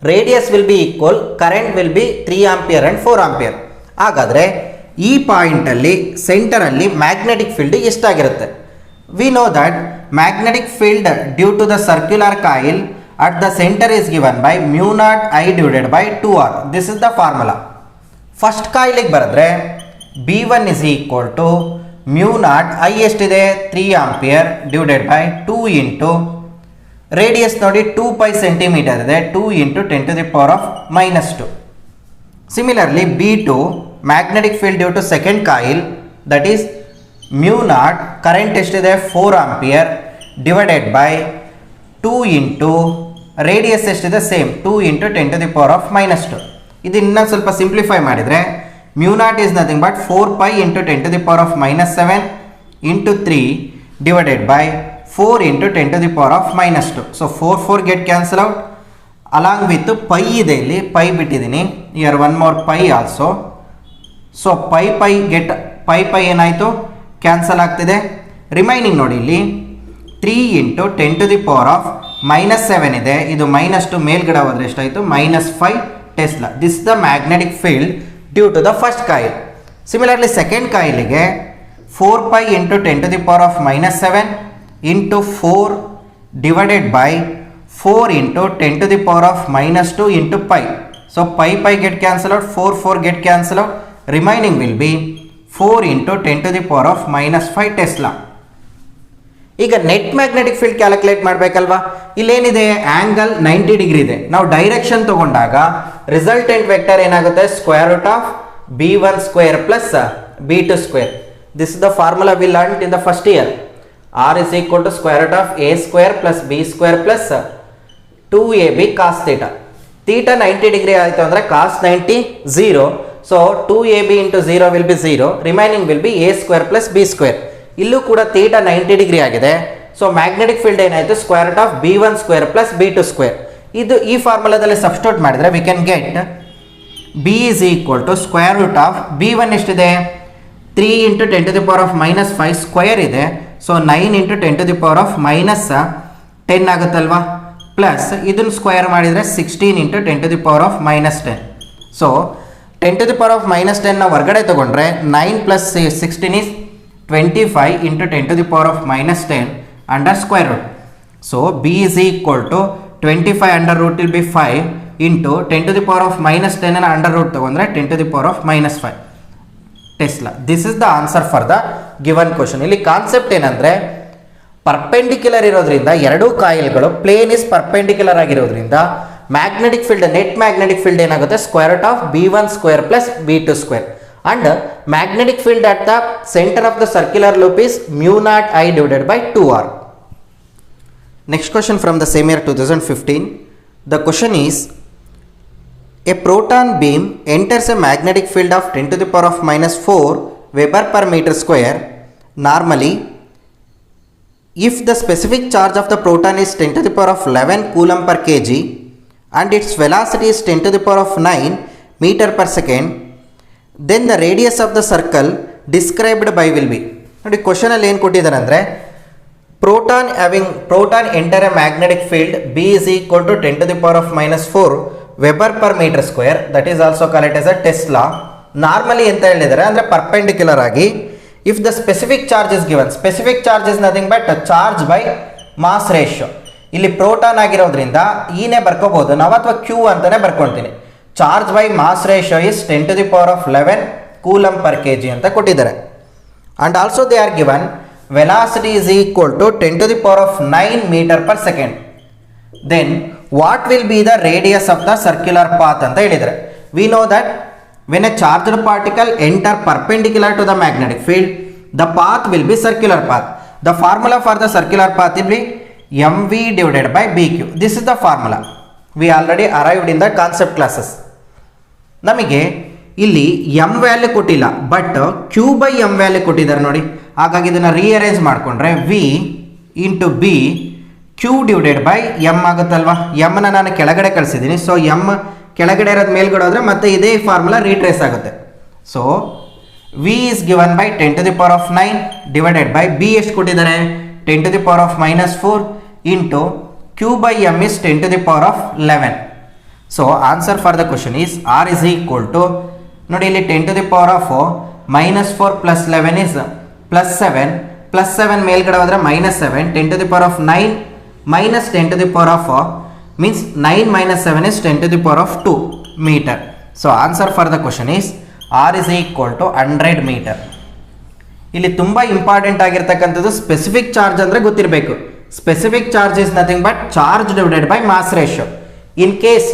radius will be equal, current will be 3 ampere and 4 ampere. ಹಾಗಾದರೆ ಈ ಪಾಯಿಂಟಲ್ಲಿ ಸೆಂಟರಲ್ಲಿ magnetic field ಎಷ್ಟಾಗಿರುತ್ತೆ? We know that magnetic field due to the circular coil at the center is given by mu naught I divided by 2r. This is the formula. First ಕಾಯಿಲಿಗೆ ಬರೆದ್ರೆ B1 is equal to mu naught I ಎಷ್ಟಿದೆ, 3 ampere divided by 2 into radius ನೋಡಿ 2 pi centimeter ಇದೆ, 2 into 10 to the power of -2. Similarly B2 magnetic field due to second coil, that is mu naught, current ಎಷ್ಟಿದೆ 4 ampere divided by 2 into radius ಎಷ್ಟಿದೆ same 2 into 10 to the power of -2. ಇದು ಇನ್ನೂ ಸ್ವಲ್ಪ simplify ಮಾಡಿದರೆ mu naught is nothing but 4 pi into 10 to the power of -7 into 3 divided by 4 into 10 to the power of -2. So 4 get cancel out, along with pi ಇದೆ ಇಲ್ಲಿ, pi ಬಿಟ್ಟಿದ್ದೀನಿ, here one more pi also. So pi ಏನಾಯಿತು, cancel ಆಗ್ತಿದೆ. Remaining ನೋಡಿ ಇಲ್ಲಿ 3 into 10 to the power of -7 ಇದೆ, ಇದು -2 ಮೇಲ್ಗಡೆ ಹೋದರೆ ಎಷ್ಟಾಯಿತು, -5 tesla. This the magnetic field due to the first coil. Similarly second ಕಾಯಿಲಿಗೆ 4 pi into 10 to the power of -7 into 4 divided by 4 into 10 to the power of -2 into pi. So pi get cancel out, 4 get cancel out, remaining will be 4 into 10 to the power of -5 Tesla. ಈಗ net magnetic field calculate ಮಾಡಬೇಕಲ್ವಾ. ಇಲ್ಲೇನಿದೆ, angle 90 degree ಇದೆ. ನಾವು direction ತಗೊಂಡಾಗ resultant vector ಏನಾಗುತ್ತೆ, square root of b1 square plus b2 square. This is the formula we learned in the first year. r is equal to square root of a square plus b square plus 2ab cos theta. theta 90 degree ಆಯಿತು ಅಂದರೆ cos 90 0. So 2ab into 0 will be 0. Remaining will be a square plus b square. ಇಲ್ಲೂ ಕೂಡ theta 90 degree ಆಗಿದೆ. So magnetic field ಏನಾಯಿತು, square root of b1 square plus b2 square. ಇದು ಈ ಫಾರ್ಮುಲಾದಲ್ಲಿ substitute ಮಾಡಿದರೆ we can get b is equal to square root of b1 ಎಷ್ಟಿದೆ, 3 into 10 to the power of minus 5 square ಇದೆ. So 9 into 10 to the power of minus 10 ಆಗುತ್ತಲ್ವಾ, plus ಇದನ್ನು square ಮಾಡಿದರೆ 16 into 10 to the power of minus 10. So 10 to the power of minus 10 ನ ಹೊರಗಡೆ ತಗೊಂಡ್ರೆ 9 plus 16 is 25 into 10 to the power of minus 10 under square root. So b is equal to 25 under root will be 5 into 10 to the power of minus 10 and under root ತಗೊಂಡ್ರೆ 10 to the power of minus 5 tesla. This is the answer for the given question. ಇಲ್ಲಿ concept ಏನಂದ್ರೆ, perpendicular ಇರೋದ್ರಿಂದ ಎರಡೂ ಕಾಯಿಲ್ಗಳು plane is perpendicular ಆಗಿರೋದ್ರಿಂದ magnetic field, net magnetic field ಏನಾಗುತ್ತೆ, square root of b1 square plus b2 square. And magnetic field at the center of the circular loop is μ0I divided by 2r. Next question from the same year 2015. The question is, a proton beam enters a magnetic field of 10 to the power of minus 4 Weber per meter square. Normally, if the specific charge of the proton is 10 to the power of 11 coulomb per kg and its velocity is 10 to the power of 9 meter per second, then the radius of the circle described by will be. ನೋಡಿ question ಅಲ್ಲಿ ಏನು ಕೊಟ್ಟಿದ್ದಾರೆ ಅಂದರೆ, proton enter a magnetic field b is equal to 10 to the power of minus 4 Weber per meter square, that is also called as a Tesla. Normally ಅಂತ ಹೇಳಿದರೆ ಅಂದರೆ perpendicular ಆಗಿ, if the specific charge is given, specific charge is nothing but charge by mass ratio. ಇಲ್ಲಿ proton ಆಗಿರೋದ್ರಿಂದ ಈನೇ ಬರ್ಕೋಬಹುದು ನಾವು, ಅಥವಾ ಕ್ಯೂ ಅಂತಾನೆ ಬರ್ಕೊಳ್ತೀನಿ. Charge by mass ratio is 10 to the power of 11 coulomb per kg ಅಂತ ಕೊಟ್ಟಿದ್ದಾರೆ. And also they are given velocity is equal to 10 to the power of 9 meter per second. Then what will be the radius of the circular path ಅಂತ ಹೇಳಿದರೆ, V know that when a charged particle enter perpendicular to the magnetic field, the path will be circular path. The formula for the circular path will be mv divided by bq. This is the formula. We already arrived in the concept classes. ನಮಗೆ ಇಲ್ಲಿ m value ಕೊಟ್ಟಿಲ್ಲ, but q by m value ಕೊಟ್ಟಿದ್ದಾರೆ ನೋಡಿ. ಹಾಗಾಗಿ ಇದನ್ನು rearrange ಮಾಡಿಕೊಂಡ್ರೆ v into b q divided by m ಆಗುತ್ತಲ್ವಾ. m ನ ನಾನು ಕೆಳಗಡೆ ಕಳಿಸಿದ್ದೀನಿ, ಸೊ m ಕೆಳಗಡೆ ಇರೋದು ಮೇಲ್ಗಡೆ ಹೋದರೆ ಮತ್ತೆ ಇದೇ ಫಾರ್ಮುಲಾ ರೀಟ್ರೇಸ್ ಆಗುತ್ತೆ. So v is given by 10 to the power of 9 divided by b ಎಷ್ಟು ಕೊಟ್ಟಿದ್ದಾರೆ, 10 to the power of minus 4 into q by m is 10 to the power of 11. So answer for the question is r is equal to, ನೋಡಿ ಇಲ್ಲಿ 10 to the power of minus 4 plus 11 is plus 7, plus 7 ಮೇಲ್ಗಡೆ ಹೋದರೆ minus 7, 10 to the power of 9 minus 10 to the power of means 9 minus 7 is 10 to the power of 2 meter. So answer for the question is r is equal to 100 meter. ಇಲ್ಲಿ ತುಂಬ important ಆಗಿರ್ತಕ್ಕಂಥದ್ದು specific charge ಅಂದರೆ ಗೊತ್ತಿರಬೇಕು. Specific charge is nothing but charge divided by mass ratio. In case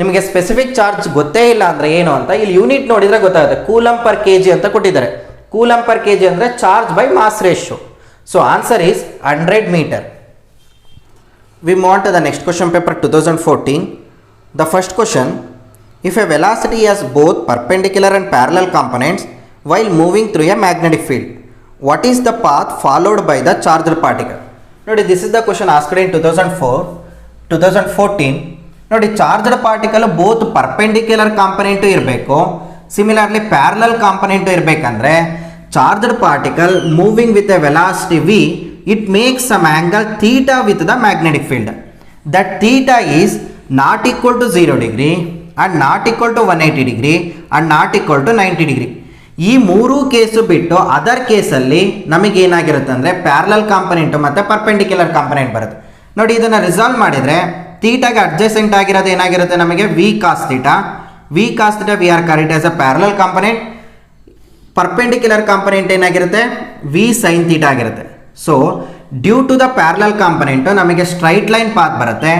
ನಿಮಗೆ specific charge ಗೊತ್ತೇ ಇಲ್ಲ ಅಂದರೆ ಏನು ಅಂತ ಇಲ್ಲಿ ಯೂನಿಟ್ ನೋಡಿದರೆ ಗೊತ್ತಾಗುತ್ತೆ. ಕೂಲಮ್ ಪರ್ kg ಅಂತ ಕೊಟ್ಟಿದ್ದಾರೆ. ಕೂಲಮ್ ಪರ್ kg ಅಂದರೆ charge by mass ratio. So answer is 100 meter. We move on to the next question paper 2014. The first question, if a velocity has both perpendicular and parallel components while moving through a magnetic field, what is the path followed by the charged particle? ನೋಡಿ, this is the question asked in 2014. ನೋಡಿ, charged particle both perpendicular component ಇರಬೇಕು, similarly parallel component ಇರಬೇಕಂದ್ರೆ charged particle moving with a velocity v, it makes some angle theta with the magnetic field. That theta is not equal to 0 degree and not equal to 180 degree and not equal to 90 degree. ಈ ಮೂರು case ಬಿಟ್ಟು other ಕೇಸಲ್ಲಿ ನಮಗೆ ಏನಾಗಿರುತ್ತೆ ಅಂದರೆ parallel component ಮತ್ತು perpendicular component ಬರುತ್ತೆ. ನೋಡಿ, ಇದನ್ನು ರಿಸಾಲ್ವ್ ಮಾಡಿದರೆ ಥೀಟಾಗೆ ಅಡ್ಜಸೆಂಟ್ ಆಗಿರೋದು ಏನಾಗಿರುತ್ತೆ ನಮಗೆ v cos theta. v cos theta we are carried as a parallel component. Perpendicular component ಏನಾಗಿರುತ್ತೆ v sin theta ಆಗಿರುತ್ತೆ. So due to the parallel component ನಮಗೆ ಸ್ಟ್ರೈಟ್ ಲೈನ್ ಪಾತ್ ಬರುತ್ತೆ.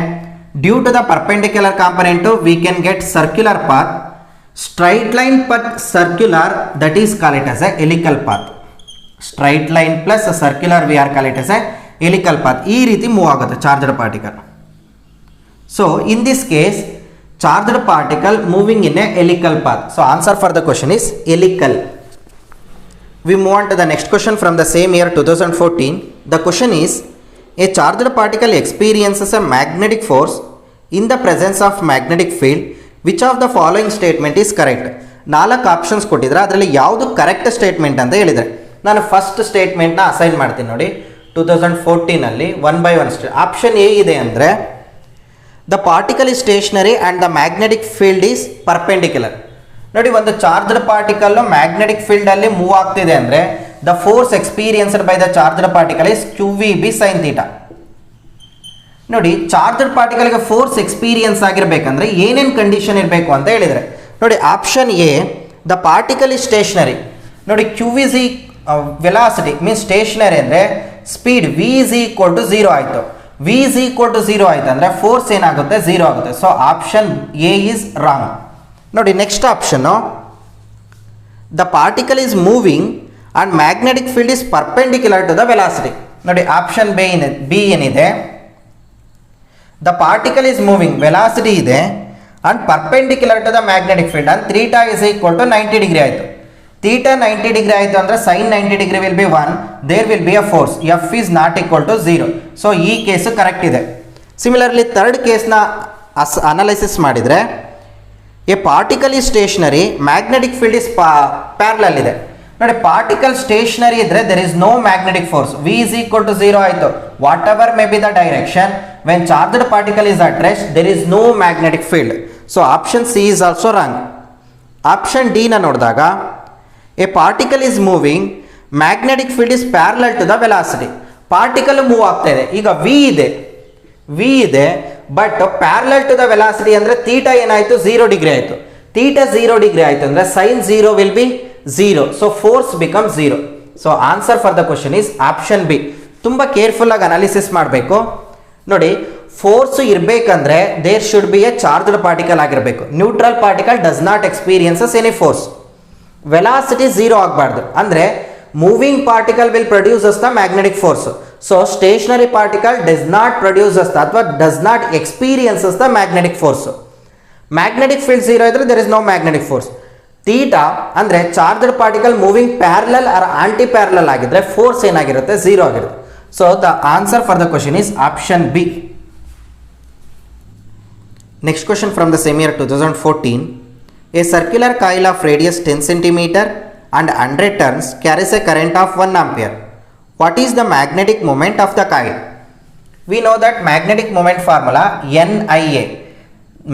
Due to the perpendicular component we can get circular path. Straight line but circular, that is call it as a helical path. Straight line plus circular we are call it as a helical path. ಈ ರೀತಿ move ಆಗುತ್ತೆ charged particle. So in this case charged particle moving in a helical path. So answer for the question is helical. We move on to the next question from the same year 2014. The question is, a charged particle experiences a magnetic force in the presence of magnetic field. Which of the following statement is correct? 4 options ಕೊಟ್ಟಿದ್ರೆ ಅದರಲ್ಲಿ ಯಾವುದು correct statement ಅಂತ ಹೇಳಿದರೆ, ನಾನು first ಸ್ಟೇಟ್ಮೆಂಟ್ನ assign ಮಾಡ್ತೀನಿ ನೋಡಿ. 2014 1 by 1 option A ಇದೆ ಅಂದರೆ the particle is stationary and the magnetic field is perpendicular. ನೋಡಿ, ಒಂದು ಚಾರ್ಜ್ಡ್ ಪಾರ್ಟಿಕಲ್ ಮ್ಯಾಗ್ನೆಟಿಕ್ ಫೀಲ್ಡ್ ಅಲ್ಲಿ ಮೂವ್ ಆಗ್ತಿದೆ ಅಂದ್ರೆ the force experienced by the charged particle is QVB sin θ. ನೋಡಿ, ಚಾರ್ಜ್ಡ್ ಪಾರ್ಟಿಕಲ್ಗೆ ಫೋರ್ಸ್ ಎಕ್ಸ್ಪೀರಿಯನ್ಸ್ ಆಗಿರ್ಬೇಕಂದ್ರೆ ಏನೇನು ಕಂಡೀಷನ್ ಇರಬೇಕು ಅಂತ ಹೇಳಿದರೆ, ನೋಡಿ option A the particle is stationary. ನೋಡಿ, QVC ವೆಲಾಸಿಟಿ ಮೀನ್ಸ್ ಸ್ಟೇಷನರಿ ಅಂದರೆ speed V is equal to 0 ಆಯಿತು. V is equal to 0 ಆಯಿತು ಅಂದರೆ ಫೋರ್ಸ್ ಏನಾಗುತ್ತೆ, 0 ಆಗುತ್ತೆ. So option A is wrong. ನೋಡಿ, ನೆಕ್ಸ್ಟ್ ಆಪ್ಷನ್ನು the particle is moving and magnetic field is perpendicular to the velocity. ನೋಡಿ, option B ಏನಿದೆ, the particle is moving, velocity ಇದೆ and perpendicular to the magnetic field and theta is equal to 90 degree ಆಯಿತು. Theta 90 degree ಆಯಿತು ಅಂದರೆ sine 90 degree will be 1, there will be a force F is not equal to 0. So ಈ case correct ಇದೆ. Similarly third ಕೇಸ್ನ analysis ಮಾಡಿದರೆ a particle is stationary, magnetic field is parallel ಇದೆ. ನೋಡಿ, particle stationary ಇದ್ರೆ there is no magnetic force. V is equal to 0 ಆಯಿತು. Whatever may be the direction, when charged particle is at rest there is no magnetic field. So option C is also wrong. Option D ನ ನೋಡಿದಾಗ a particle is moving, magnetic field is parallel to the velocity. Particle move ಆಗ್ತಾ ಇದೆ, ಈಗ V ಇದೆ but parallel to the velocity ಅಂದರೆ theta ಏನಾಯಿತು, 0 degree ಆಯಿತು. Theta 0 degree ಆಯಿತು ಅಂದರೆ sine 0 will be 0. So force become 0. So answer for the question is option B. ತುಂಬ ಕೇರ್ಫುಲ್ ಆಗಿ ಅನಾಲಿಸಿಸ್ ಮಾಡಬೇಕು. ನೋಡಿ, ಫೋರ್ಸ್ ಇರಬೇಕಂದ್ರೆ there should be a charged particle ಆಗಿರಬೇಕು. Neutral particle does not experiences any force. Velocity 0 ಆಗಬಾರ್ದು, ಅಂದರೆ moving particle will produces the magnetic force. So stationary particle does not produces ಅಥವಾ does not experiences the magnetic force. Magnetic field 0 ಇದ್ರೆ there is no magnetic force. Theta ಅಂದರೆ charged particle moving parallel or anti parallel ಆಗಿದ್ರೆ force ಏನಾಗಿರುತ್ತೆ, 0 ಆಗಿರುತ್ತೆ. So the answer for the question is option B. Next question from the same year 2014. A circular coil of radius 10 cm and 100 turns carries a current of 1 ampere. What is the magnetic moment of the coil? We know that magnetic moment formula NIA.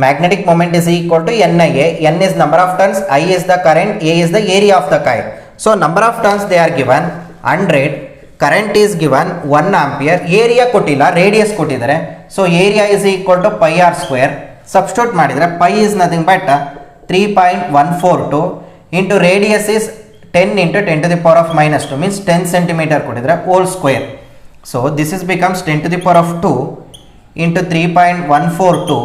Magnetic moment is equal to NIA. N is number of turns, I is the current, A is the area of the coil. So number of turns they are given 100, current is given 1 ampere, area ಕೊಟ್ಟಿಲ್ಲ, radius ಕೊಟ್ಟಿದ್ದಾರೆ. So area is equal to pi r square. Substitute ಮಾಡಿದರೆ pi is nothing but 3.142 into radius is 10 into 10 to the power of minus 2 means 10 centimeter ಕೊಟ್ಟಿದ್ರೆ whole square. So this is becomes 10 to the power of 2 into 3.142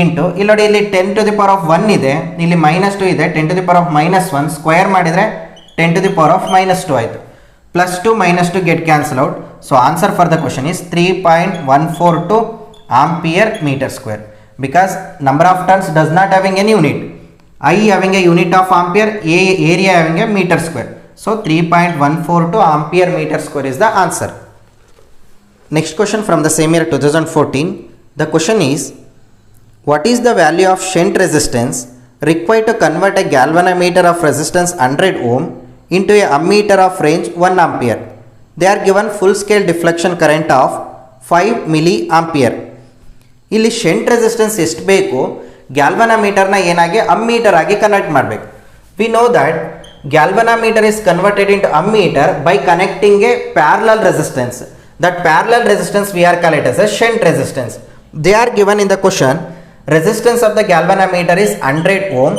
into ಇಲ್ಲಿ 10 to the power of 1 ಇದೆ, ಇಲ್ಲಿ minus 2 ಇದೆ, 10 to the power of minus 1 square ಮಾಡಿದರೆ 10 to the power of minus 2 ಆಯಿತು. plus 2 minus 2 get cancel out. So answer for the question is 3.142 ampere meter square because number of turns does not having any unit. I having a unit of ampere, area having a meter square. So 3.142 ampere meter square is the answer. Next question from the same year 2014. The question is, what is the value of shunt resistance required to convert a galvanometer of resistance 100 ohm into a ammeter of range 1 ampere? They are given full scale deflection current of 5 milliampere. ಇಲ್ಲಿ shunt resistance ಎಷ್ಟು ಬೇಕು, ಗ್ಯಾಲ್ವನಾಮೀಟರ್ನ ಏನಾಗಿ ammeter ಆಗಿ convert ಮಾಡಬೇಕು. We know that galvanometer is converted into ammeter by connecting a parallel resistance. That parallel resistance we are call it as a shunt resistance. They are given in the question, resistance of the galvanometer is 100 ohm,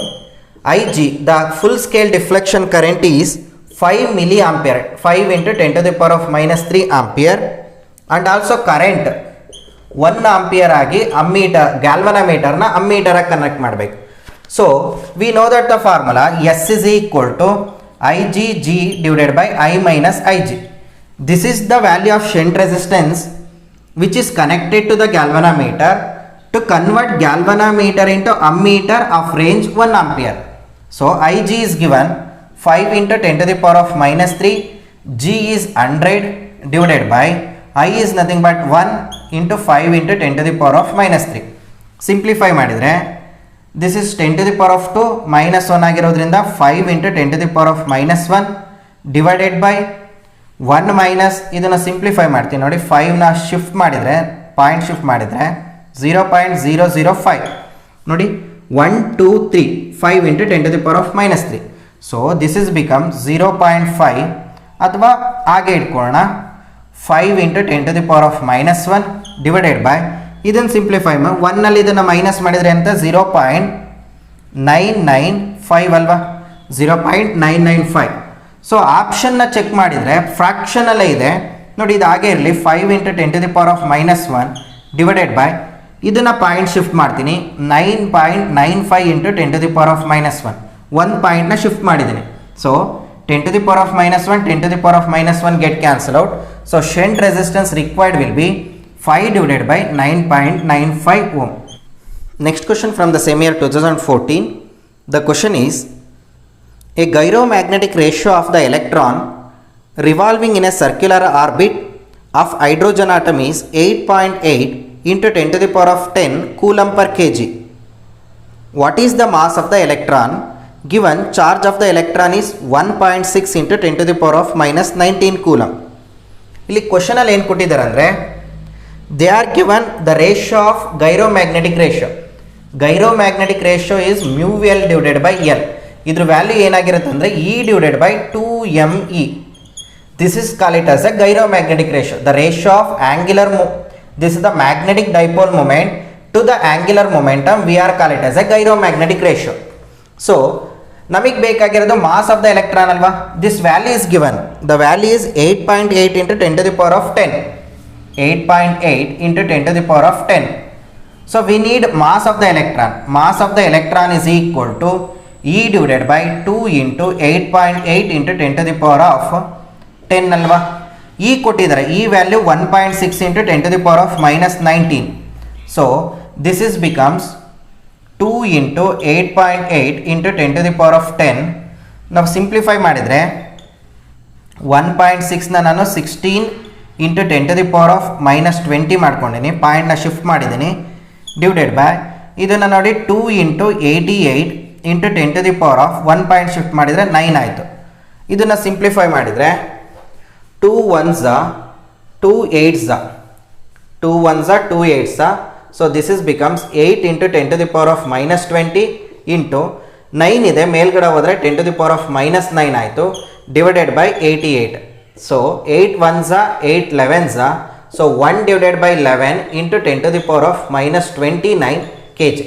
Ig, the full scale deflection current is 5 milliampere, 5 into 10 to the power of minus 3 ampere and also current 1 ampere ಆಗಿ ammeter ಗ್ಯಾಲ್ವನಮೀಟರ್ನ ಅಮ್ಮೀಟರಾಗಿ connect ಮಾಡಬೇಕು. So we know that the formula S is equal to IG divided by I minus IG. This is the value of shunt resistance which is connected to the galvanometer to convert galvanometer into ammeter of range 1 ampere. So Ig is given 5 into 10 to the power of minus 3, G is 100 divided by I is nothing but 1 into 5 into 10 to the power of minus 3. Simplify ಮಾಡಿದರೆ this is 10 to the power of 2 minus 1 ಆಗಿರೋದ್ರಿಂದ 5 into 10 to the power of minus 1 divided by 1 minus ಇದನ್ನು simplify ಮಾಡ್ತೀನಿ ನೋಡಿ, 5ನ shift ಮಾಡಿದರೆ point shift ಮಾಡಿದರೆ 0.005 ನೋಡಿ 1 2 3 5 into 10 to the power of minus 3. So this is become 0.5 ಅಥವಾ ಹಾಗೆ ಇಟ್ಕೊಳ್ಳೋಣ 5 into 10 to the power of minus 1 divided by ಇದನ್ನು ಸಿಂಪ್ಲಿಫೈ ಮಾಡಿ 1ನಲ್ಲಿ ಇದನ್ನು ಮೈನಸ್ ಮಾಡಿದರೆ ಅಂತ 0.995 ಅಲ್ವಾ, 0.995. ಸೊ ಆಪ್ಷನ್ನ ಚೆಕ್ ಮಾಡಿದರೆ ಫ್ರಾಕ್ಷನಲ್ಲೇ ಇದೆ ನೋಡಿ, ಇದು ಹಾಗೆ ಇರಲಿ 5 into 10 to the power of minus 1 divided by ಇದನ್ನು ಪಾಯಿಂಟ್ ಶಿಫ್ಟ್ ಮಾಡ್ತೀನಿ 9.95 into 10 to the power of minus 1 ಒಂದು ಪಾಯಿಂಟ್ನ ಶಿಫ್ಟ್ ಮಾಡಿದ್ದೀನಿ. So 10 to the power of minus 1 10 to the power of minus 1 get cancel out. So shunt resistance required will be 5 divided by 9.95 ohm. Next question from the same year 2014. The question is, a gyromagnetic ratio of the electron revolving in a circular orbit of hydrogen atom is 8.8 into 10 to the power of 10 coulomb per kg. What is the mass of the electron given charge of the electron is 1.6 into 10 to the power of minus 19 coulomb. ಇಲ್ಲಿ ಕ್ವಶನಲ್ಲಿ ಏನು ಕೊಟ್ಟಿದ್ದಾರೆ ಅಂದರೆ, they are given the ratio of gyromagnetic ratio. Gyromagnetic ratio is mu L divided by L. ಇದ್ರ value ಏನಾಗಿರುತ್ತೆ ಅಂದರೆ E divided by 2me. This is called it as a gyromagnetic ratio. The ratio of angular this is the magnetic dipole moment to the angular momentum, we are call it as a gyromagnetic ratio. So ನಮಗೆ ಬೇಕಾಗಿರೋದು mass of the electron ಅಲ್ವಾ, this value is given, the value is 8.8 into 10 to the power of 10, 8.8 into 10 to the power of 10. So we need mass of the electron. Mass of the electron is equal to E divided by 2 into 8.8 into 10 to the power of 10 ಅಲ್ವಾ. E ಕೊಟ್ಟಿದ್ದಾರೆ, ಈ value 1.6 into 10 to the power of minus 19. So this is becomes 2 into 8.8 into 10 to the power of 10. ನಾವು simplify ಮಾಡಿದರೆ 1.6ನ ನಾನು 16 into 10 to the power of minus 20 ಮಾಡ್ಕೊಂಡಿನಿ, ಪಾಯಿಂಟ್ನ shift ಮಾಡಿದ್ದೀನಿ, divided by ಇದನ್ನು ನೋಡಿ 2 into 88 into 10 to the power of 1 point shift ಮಾಡಿದರೆ 9 ಆಯಿತು. ಇದನ್ನು ಸಿಂಪ್ಲಿಫೈ ಮಾಡಿದರೆ 2 1s 2 8s 2 1s 2 8s. So this is becomes 8 into 10 to the power of minus 20 into 9 ಇದೆ ಮೇಲ್ಗಡೆ ಹೋದರೆ 10 to the power of minus 9 ಆಯಿತು, divided by 88. So 8 1s 8 11s. So 1 divided by 11 into 10 to the power of minus 29 kg.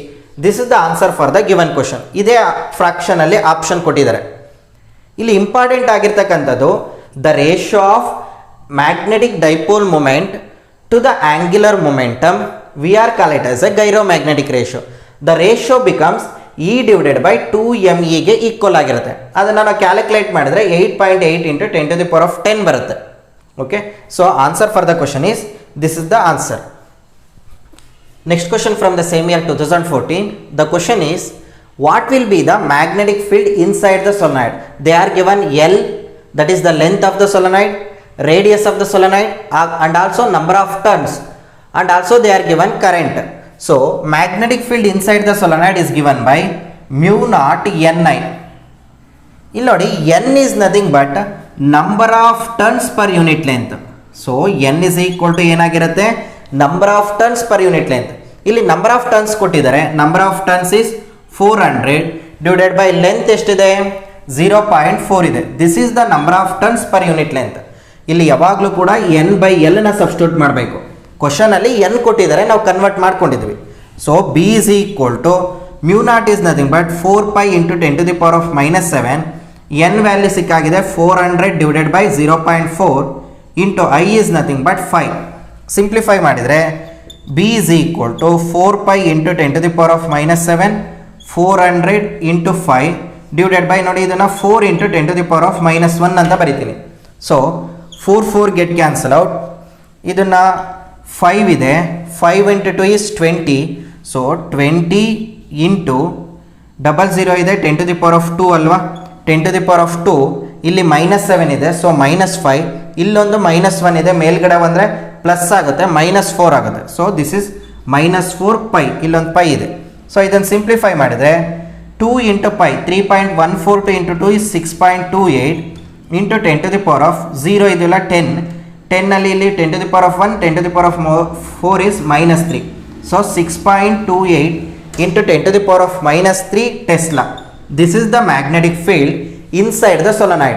This is the answer for the given question. ಇದೇ ಫ್ರಾಕ್ಷನಲ್ಲಿ option ಕೊಟ್ಟಿದ್ದಾರೆ. ಇಲ್ಲಿ important ಆಗಿರ್ತಕ್ಕಂಥದ್ದು the ratio of magnetic dipole moment to the angular momentum, we are call it as a gyromagnetic ratio. The ratio becomes E divided by 2me ಗೆ equal ಆಗಿರುತ್ತೆ. ಅದನ್ನು ನಾವು calculate ಮಾಡಿದರೆ 8.8 into 10 to the power of 10 ಬರುತ್ತೆ. Okay, so answer for the question is this is the answer. Next question from the same year 2014. The question is, what will be the magnetic field inside the solenoid? They are given L, that is the length of the solenoid, radius of the solenoid, and also number of turns, and also they are given current. So magnetic field inside the solenoid is given by mu naught Ni. ಇಲ್ಲಿ ನೋಡಿ, N is nothing but number of turns per unit length. So N is equal to ಏನಾಗಿರುತ್ತೆ, number of turns per unit length. ಇಲ್ಲಿ number of turns ಕೊಟ್ಟಿದ್ದಾರೆ, number of turns is 400 divided by length ಎಷ್ಟಿದೆ 0.4 ಇದೆ. This is the number of turns per unit length. ಇಲ್ಲಿ ಯಾವಾಗಲೂ ಕೂಡ N by L ನ substitute ಮಾಡಬೇಕು. ಕ್ವಶನಲ್ಲಿ N ಕೊಟ್ಟಿದ್ದಾರೆ, ನಾವು ಕನ್ವರ್ಟ್ ಮಾಡ್ಕೊಂಡಿದ್ವಿ. So B is equal to mu naught is nothing but 4 pi into 10 to the power of minus 7. N value ಸಿಕ್ಕಾಗಿದೆ 400 divided by 0.4 into I is nothing but 5. Simplify ಮಾಡಿದರೆ B is equal to 4 pi into 10⁻⁻⁷ 400 into 5 divided by ನೋಡಿ ಇದನ್ನು 4 into 10⁻⁻1 ಅಂತ ಬರಿತೀನಿ. So 4 get cancel out. ಇದನ್ನು 5 ಇದೆ, 5 into 2 is 20. So 20 into 00 ಇದೆ 10⁻² ಅಲ್ವಾ, 10⁻². ಇಲ್ಲಿ -7 ಇದೆ, ಸೊ -5. ಇಲ್ಲೊಂದು -1 ಇದೆ, ಮೇಲ್ಗಡೆ ಬಂದರೆ ಪ್ಲಸ್ ಆಗುತ್ತೆ, -4 ಆಗುತ್ತೆ. So this is -4 pi. ಇಲ್ಲೊಂದು ಪೈ ಇದೆ. ಸೊ ಇದನ್ನು ಸಿಂಪ್ಲಿಫೈ ಮಾಡಿದರೆ 2 into pi 3.142 into 2 is 6.28 into 10⁻0 ಇದೆಲ್ಲ 10 ಇಲ್ಲಿ 10⁻1 10⁻4 is -3. So 6.28 into 10⁻³ Tesla. This is the magnetic field inside the solenoid.